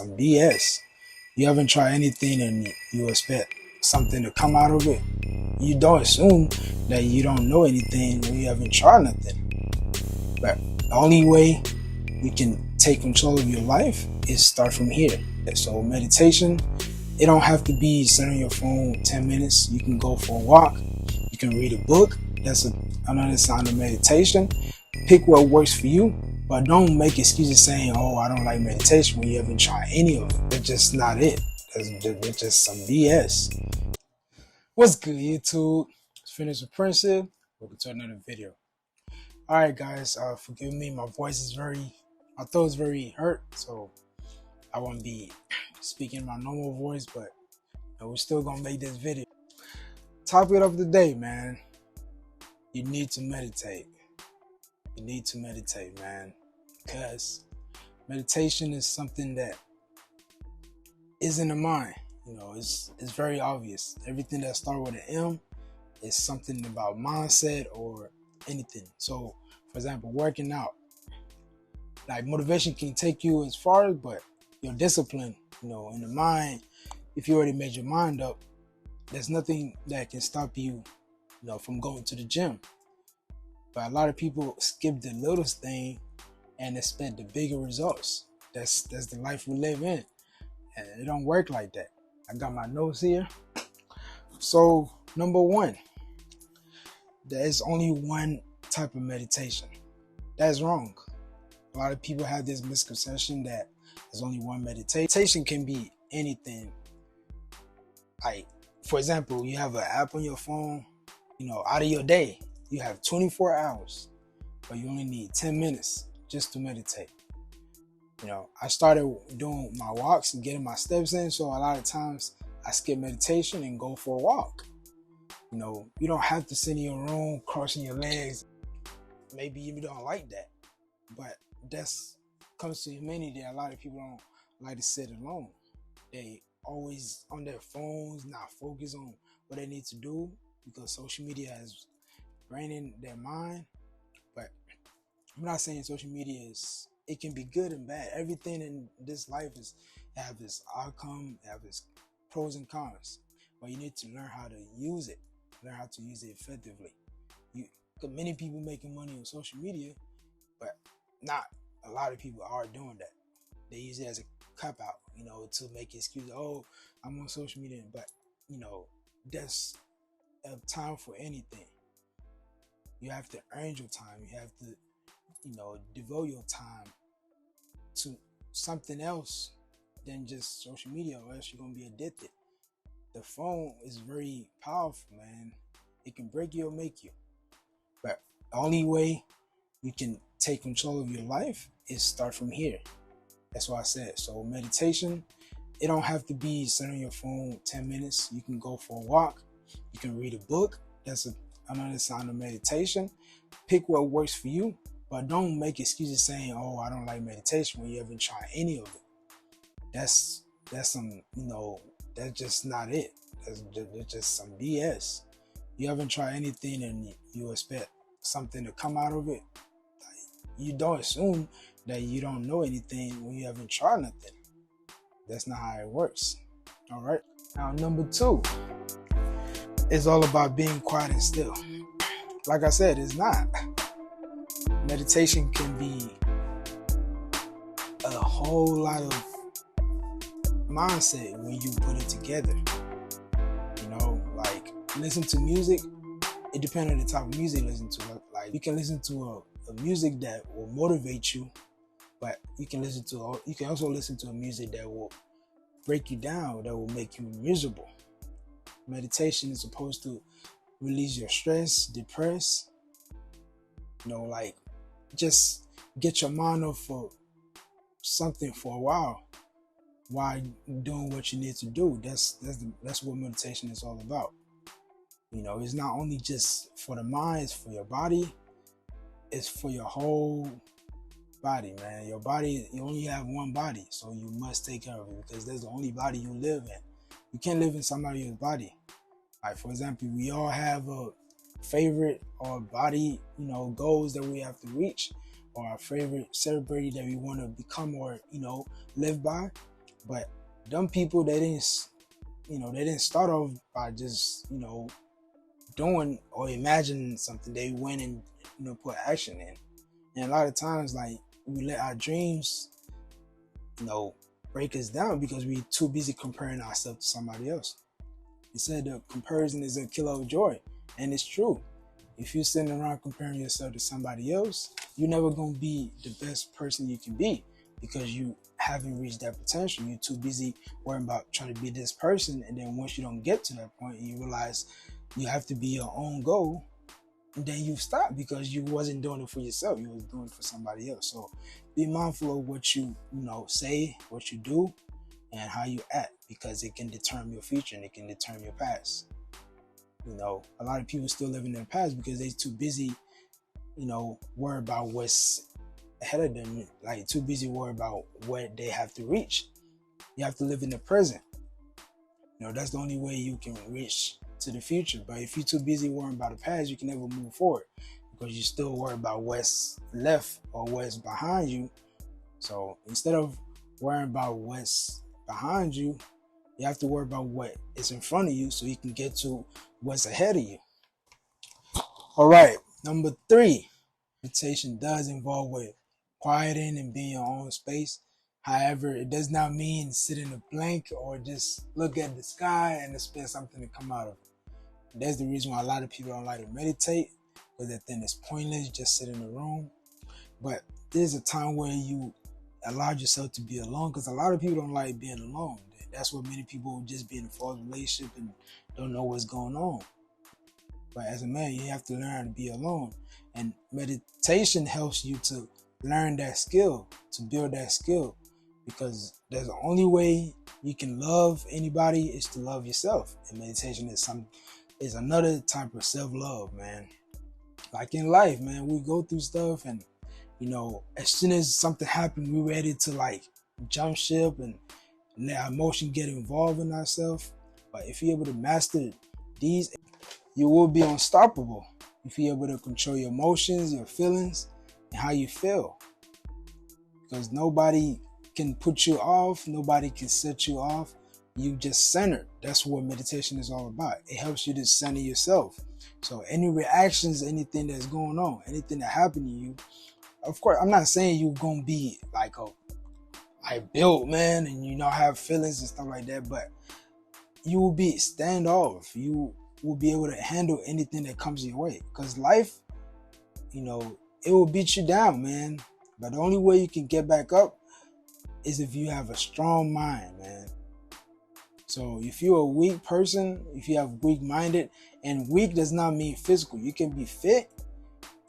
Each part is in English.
some BS. You haven't tried anything and you expect something to come out of it. You don't assume that you don't know anything when you haven't tried nothing. But the only way you can take control of your life is start from here. So meditation, it don't have to be sitting on your phone 10 minutes. You can go for a walk. You can read a book. That's another sign of meditation. Pick what works for you, but don't make excuses saying, "Oh, I don't like meditation," when you haven't tried any of it. That's just not it. That's just some BS. What's good, YouTube? It's finished with Princess. Welcome to another video. All right, guys. Forgive me. My throat is very hurt, so I won't be speaking my normal voice, but we're still gonna make this video. Topic of the day, man. You need to meditate. You need to meditate, man, because meditation is something that is in the mind. It's very obvious. Everything that starts with an M is something about mindset or anything. So, for example, working out. Like motivation can take you as far, but your discipline, in the mind, if you already made your mind up, there's nothing that can stop you, from going to the gym. But a lot of people skip the littlest thing and expect the bigger results. That's the life we live in, and it don't work like that. I got my notes here. So number one, there is only one type of meditation. That's wrong. A lot of people have this misconception that there's only one meditation. Meditation can be anything. Like, for example, you have an app on your phone, out of your day, you have 24 hours, but you only need 10 minutes just to meditate. I started doing my walks and getting my steps in, so a lot of times I skip meditation and go for a walk. You don't have to sit in your room crossing your legs. Maybe you don't like that, but that's comes to humanity. A lot of people don't like to sit alone. They always on their phones, not focus on what they need to do because social media has drained their mind. But I'm not saying social media it can be good and bad. Everything in this life have its outcome, have its pros and cons. But you need to learn how to use it, learn how to use it effectively. Many people making money on social media, but not a lot of people are doing that. They use it as a cop out, to make excuses. Oh, I'm on social media, but there's a time for anything. You have to earn your time. You have to, devote your time to something else than just social media, or else you're gonna be addicted. The phone is very powerful, man. It can break you or make you. But the only way you can take control of your life is start from here. That's what I said. So meditation, it don't have to be sitting on your phone 10 minutes. You can go for a walk. You can read a book. That's another sign of meditation. Pick what works for you, but don't make excuses saying, "Oh, I don't like meditation," when you haven't tried any of it. That's some, that's just not it. That's just some BS. You haven't tried anything and you expect something to come out of it. You don't assume that you don't know anything when you haven't tried nothing. That's not how it works. All right. Now, number two is all about being quiet and still. Like I said, it's not. Meditation can be a whole lot of mindset when you put it together. Like listen to music. It depends on the type of music you listen to. Like you can listen to a music that will motivate you, but you can also listen to a music that will break you down, that will make you miserable. Meditation is supposed to release your stress, depress, like just get your mind off for something for a while doing what you need to do. That's what meditation is all about. It's not only just for the mind, it's for your body, it's for your whole body, man. Your body, you only have one body, so you must take care of it because that's the only body you live in. You can't live in somebody else's body. Like, for example, we all have a favorite or body, goals that we have to reach, or our favorite celebrity that we want to become or, live by. But them people, they didn't start off by just, doing or imagining something. They went and, put action in. And a lot of times, like, we let our dreams, you know, break us down because we're too busy comparing ourselves to somebody else. He said the comparison is a killer of joy. And it's true. If you're sitting around comparing yourself to somebody else, you're never going to be the best person you can be because you haven't reached that potential. You're too busy worrying about trying to be this person. And then once you don't get to that point, you realize you have to be your own goal. And then you stop because you wasn't doing it for yourself. You was doing it for somebody else. So be mindful of what you say, what you do, and how you act because it can determine your future and it can determine your past. A lot of people still live in their past because they're too busy, worry about what's ahead of them, like too busy worry about what they have to reach. You have to live in the present. That's the only way you can reach to the future. But if you're too busy worrying about the past, you can never move forward because you still worry about what's left or what's behind you. So instead of worrying about what's behind you, you have to worry about what is in front of you so you can get to what's ahead of you. All right, number 3, meditation does involve with quieting and being your own space. However, it does not mean sit in a blank or just look at the sky and expect something to come out of it. That's the reason why a lot of people don't like to meditate, because they think it's pointless, just sit in the room. But there's a time where you allow yourself to be alone, because a lot of people don't like being alone. That's what many people just be in a false relationship and don't know what's going on. But as a man, you have to learn how to be alone. And meditation helps you to learn that skill, to build that skill. Because there's the only way you can love anybody is to love yourself. And meditation is another type of self-love, man. Like in life, man, we go through stuff and, as soon as something happens, we're ready to like jump ship and let our emotion get involved in ourselves. But if you're able to master these, you will be unstoppable. If you're able to control your emotions, your feelings, and how you feel. Because nobody can put you off. Nobody can set you off. You just center. That's what meditation is all about. It helps you to center yourself. So any reactions, anything that's going on, anything that happened to you, of course, I'm not saying you're going to be like built, man, and have feelings and stuff like that, but you will be standoff. You will be able to handle anything that comes your way. Because life, it will beat you down, man. But the only way you can get back up is if you have a strong mind, man. So if you're a weak person, if you have weak-minded, and weak does not mean physical. You can be fit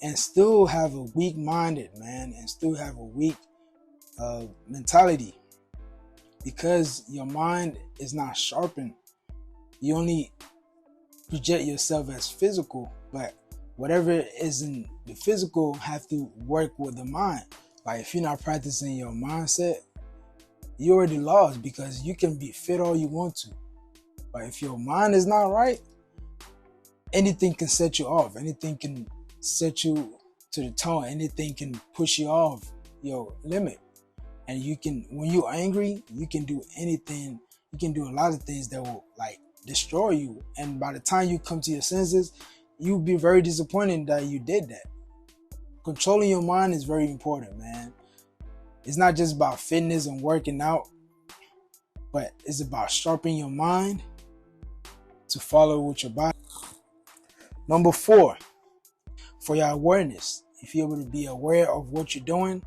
and still have a weak-minded, man, and still have a weak mentality. Because your mind is not sharpened. You only project yourself as physical, but whatever is in the physical have to work with the mind. Like if you're not practicing your mindset, you already lost, because you can be fit all you want to. But if your mind is not right, anything can set you off. Anything can set you to the tone. Anything can push you off your limit. And when you're angry, you can do anything. You can do a lot of things that will like destroy you. And by the time you come to your senses, you'll be very disappointed that you did that. Controlling your mind is very important, man. It's not just about fitness and working out, but it's about sharpening your mind to follow with your body. Number 4, for your awareness. If you're able to be aware of what you're doing,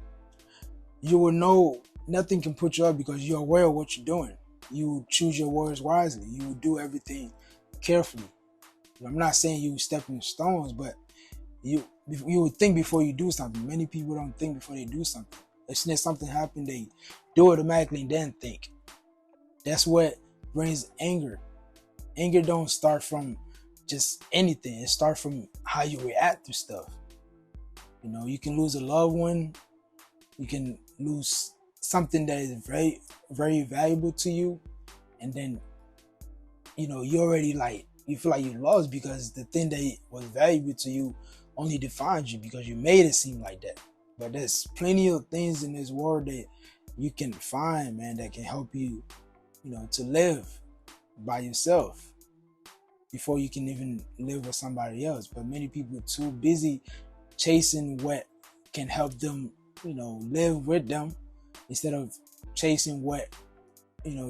you will know nothing can put you up because you're aware of what you're doing. You choose your words wisely. You will do everything carefully. I'm not saying you step in stones, but you would think before you do something. Many people don't think before they do something. As soon as something happens, they do it automatically and then think. That's what brings anger. Anger don't start from just anything. It starts from how you react to stuff. You can lose a loved one. You can lose something that is very, very valuable to you. And then, you already you feel like you lost because the thing that was valuable to you only defined you because you made it seem like that. But there's plenty of things in this world that you can find, man, that can help you, to live by yourself before you can even live with somebody else. But many people are too busy chasing what can help them, live with them, instead of chasing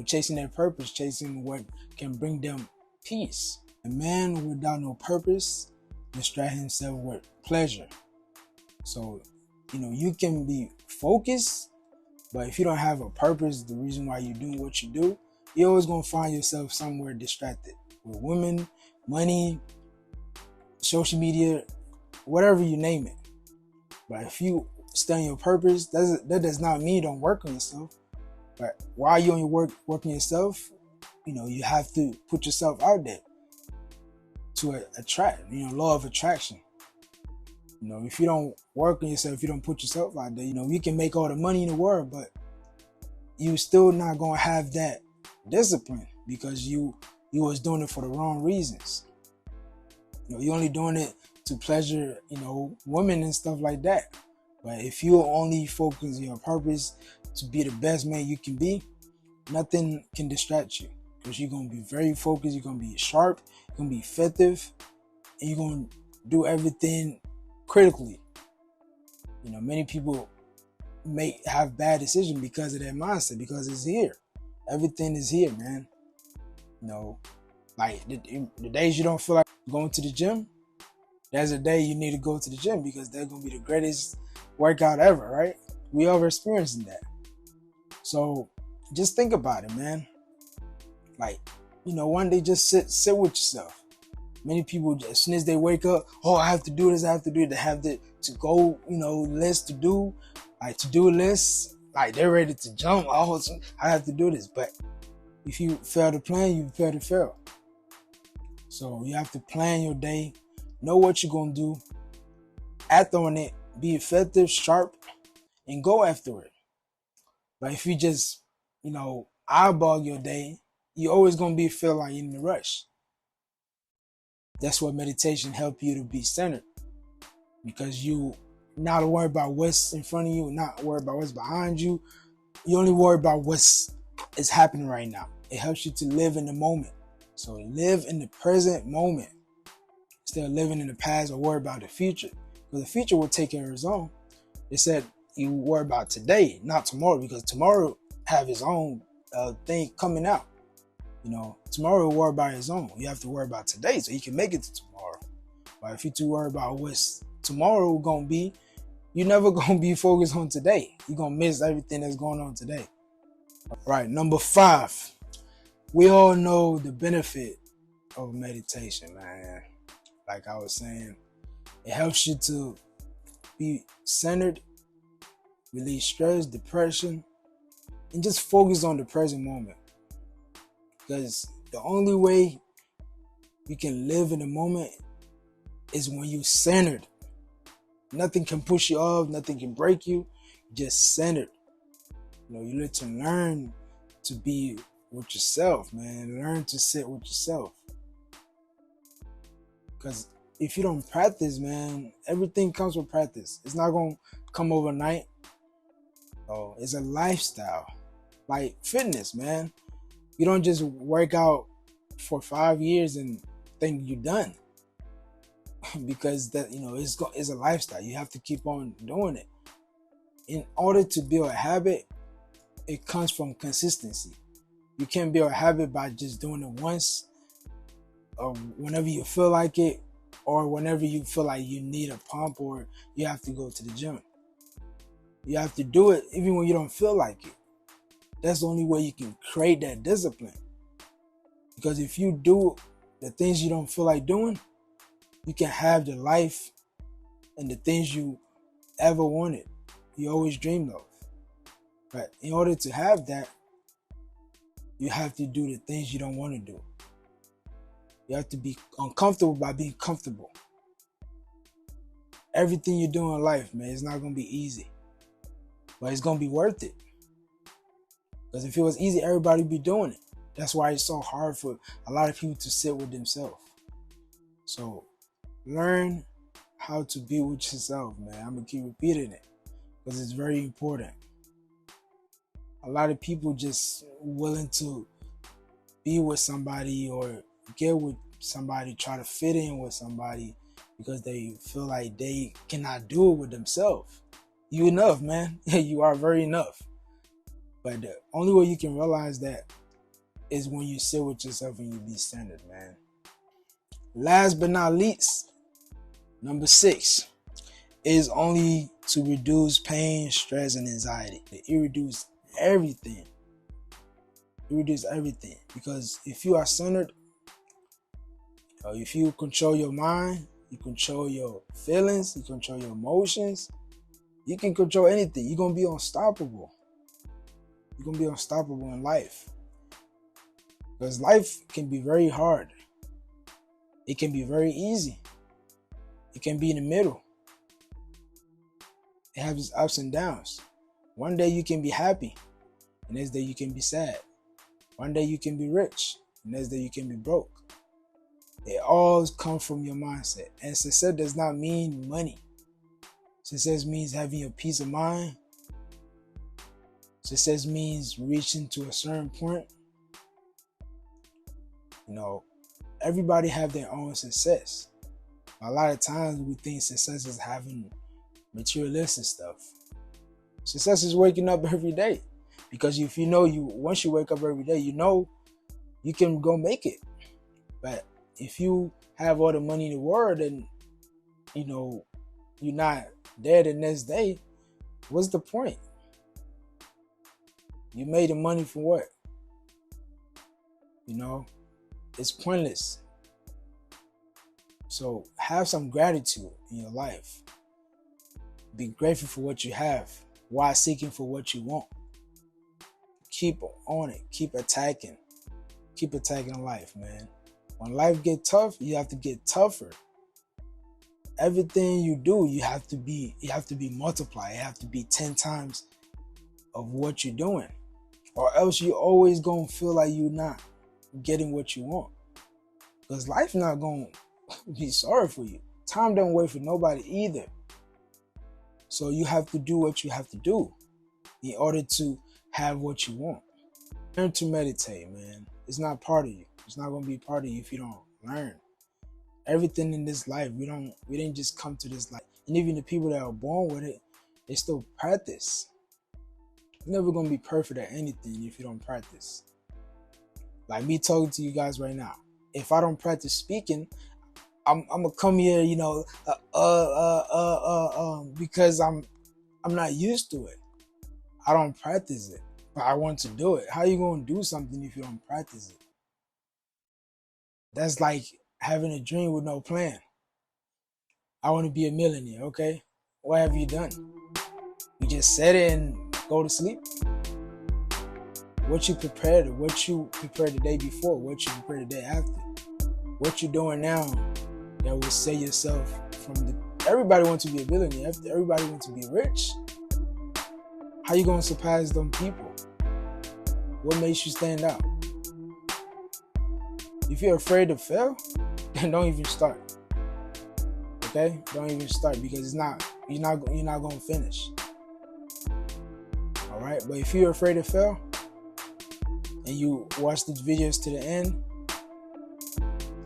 chasing their purpose, chasing what can bring them peace. A man without no purpose distract himself with pleasure. So, you can be focused, but if you don't have a purpose, the reason why you're doing what you do, you're always gonna find yourself somewhere distracted with women, money, social media, whatever you name it. But if you stay on your purpose, that does not mean you don't work on yourself. But while you're on your working yourself, you have to put yourself out there to attract, law of attraction. If you don't work on yourself, if you don't put yourself out there, you can make all the money in the world, but you still not gonna have that discipline because you was doing it for the wrong reasons. You're only doing it to pleasure, women and stuff like that. But if you only focus on your purpose to be the best man you can be, nothing can distract you because you're gonna be very focused. You're gonna be sharp. You're gonna be effective, and you're gonna do everything critically. Many people may have bad decisions because of their mindset, because it's here. Everything is here, man. Like the days you don't feel like going to the gym, that's a day you need to go to the gym because they're gonna be the greatest workout ever, right? We all experiencing that. So just think about it, man. Like, one day just sit with yourself. Many people, as soon as they wake up, I have to do this, I have to do it. They have to go, list to do, like to-do lists, like they're ready to jump. I have to do this. But if you fail to plan, you fail to fail. So you have to plan your day, know what you're going to do, act on it, be effective, sharp, and go after it. But if you just, eyeball your day, you're always going to feel like you're in a rush. That's what meditation help you to be centered, because you not worry about what's in front of you, not worry about what's behind you. You only worry about what's is happening right now. It helps you to live in the moment. So live in the present moment instead of living in the past or worry about the future, because the future will take care of its own. They said you worry about today, not tomorrow, because tomorrow have its own thing coming out. Tomorrow will worry about its own. You have to worry about today so you can make it to tomorrow. But if you too worry about what's tomorrow gonna be, you're never gonna be focused on today. You're gonna miss everything that's going on today. Right, number 5. We all know the benefit of meditation, man. Like I was saying, it helps you to be centered, release stress, depression, and just focus on the present moment. Because the only way you can live in the moment is when you're centered. Nothing can push you off, nothing can break you. Just centered. You need to learn to be with yourself, man. Learn to sit with yourself. Because if you don't practice, man, everything comes with practice. It's not going to come overnight. Oh, it's a lifestyle. Like fitness, man. You don't just work out for 5 years and think you're done. Because that, it's a lifestyle. You have to keep on doing it. In order to build a habit, it comes from consistency. You can't build a habit by just doing it once, or whenever you feel like it, or whenever you feel like you need a pump or you have to go to the gym. You have to do it even when you don't feel like it. That's the only way you can create that discipline. Because if you do the things you don't feel like doing, you can have the life and the things you ever wanted, you always dreamed of. But in order to have that, you have to do the things you don't want to do. You have to be uncomfortable by being comfortable. Everything you do in life, man, it's not going to be easy. But it's going to be worth it. Because if it was easy, everybody would be doing it. That's why it's so hard for a lot of people to sit with themselves. So learn how to be with yourself, man. I'm going to keep repeating it because it's very important. A lot of people just willing to be with somebody or get with somebody, try to fit in with somebody because they feel like they cannot do it with themselves. You enough, man. You are very enough. But the only way you can realize that is when you sit with yourself and you be centered, man. Last but not least, number 6 is only to reduce pain, stress, and anxiety. It reduces everything. It reduces everything. Because if you are centered, if you control your mind, you control your feelings, you control your emotions, you can control anything. You're going to be unstoppable. You're going to be unstoppable in life. Because life can be very hard. It can be very easy. It can be in the middle. It has its ups and downs. One day you can be happy, and next day you can be sad. One day you can be rich, and next day you can be broke. It all comes from your mindset. And success does not mean money. Success means having a peace of mind. Success means reaching to a certain point. Everybody have their own success. A lot of times we think success is having materialistic stuff. Success is waking up every day. Because if once you wake up every day, you can go make it. But if you have all the money in the world and you're not there the next day, what's the point? You made the money for what? It's pointless. So have some gratitude in your life. Be grateful for what you have while seeking for what you want. Keep on it. Keep attacking. Keep attacking life, man. When life gets tough, you have to get tougher. Everything you do, you have to be multiplied. You have to be 10 times of what you're doing. Or else you always gonna feel like you're not getting what you want. Because life not gonna be sorry for you. Time don't wait for nobody either. So you have to do what you have to do in order to have what you want. Learn to meditate, man. It's not part of you. It's not gonna be part of you if you don't learn. Everything in this life, we didn't just come to this life. And even the people that are born with it, they still practice. You're never gonna be perfect at anything if you don't practice. Like me talking to you guys right now. If I don't practice speaking, I'm gonna come here, because I'm not used to it. I don't practice it, but I want to do it. How you gonna do something if you don't practice it? That's like having a dream with no plan. I want to be a millionaire, okay? What have you done? You just set it and go to sleep? What you prepared the day before, what you prepared the day after, what you're doing now that will save yourself from everybody wants to be a billionaire, everybody wants to be rich. How you gonna surpass them people? What makes you stand out? If you're afraid to fail, then don't even start. Okay? Don't even start because you're not gonna finish. Alright? But if you're afraid to fail and you watch these videos to the end,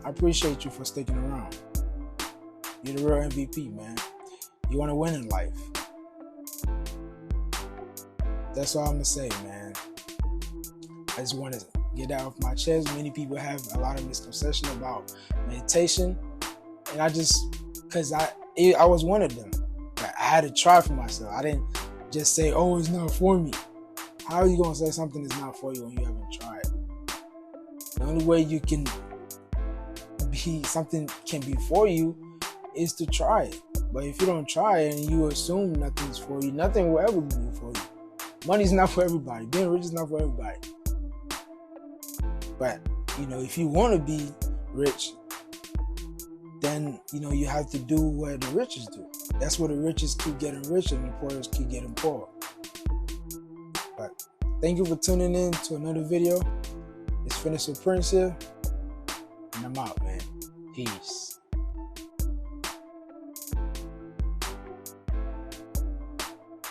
I appreciate you for sticking around. You're the real MVP, man. You want to win in life. That's all I'm going to say, man. I just want to get that off my chest. Many people have a lot of misconceptions about meditation. And because I was one of them. I had to try for myself. I didn't just say, oh, it's not for me. How are you going to say something is not for you when you haven't tried? The only way you can something can be for you is to try it. But if you don't try it and you assume nothing's for you, nothing will ever be for you. Money's not for everybody. Being rich is not for everybody. But, if you want to be rich, then, you have to do what the richest do. That's where the richest keep getting richer and the poorest keep getting poorer. But thank you for tuning in to another video. It's Finished with Prince here. And I'm out, man. Peace.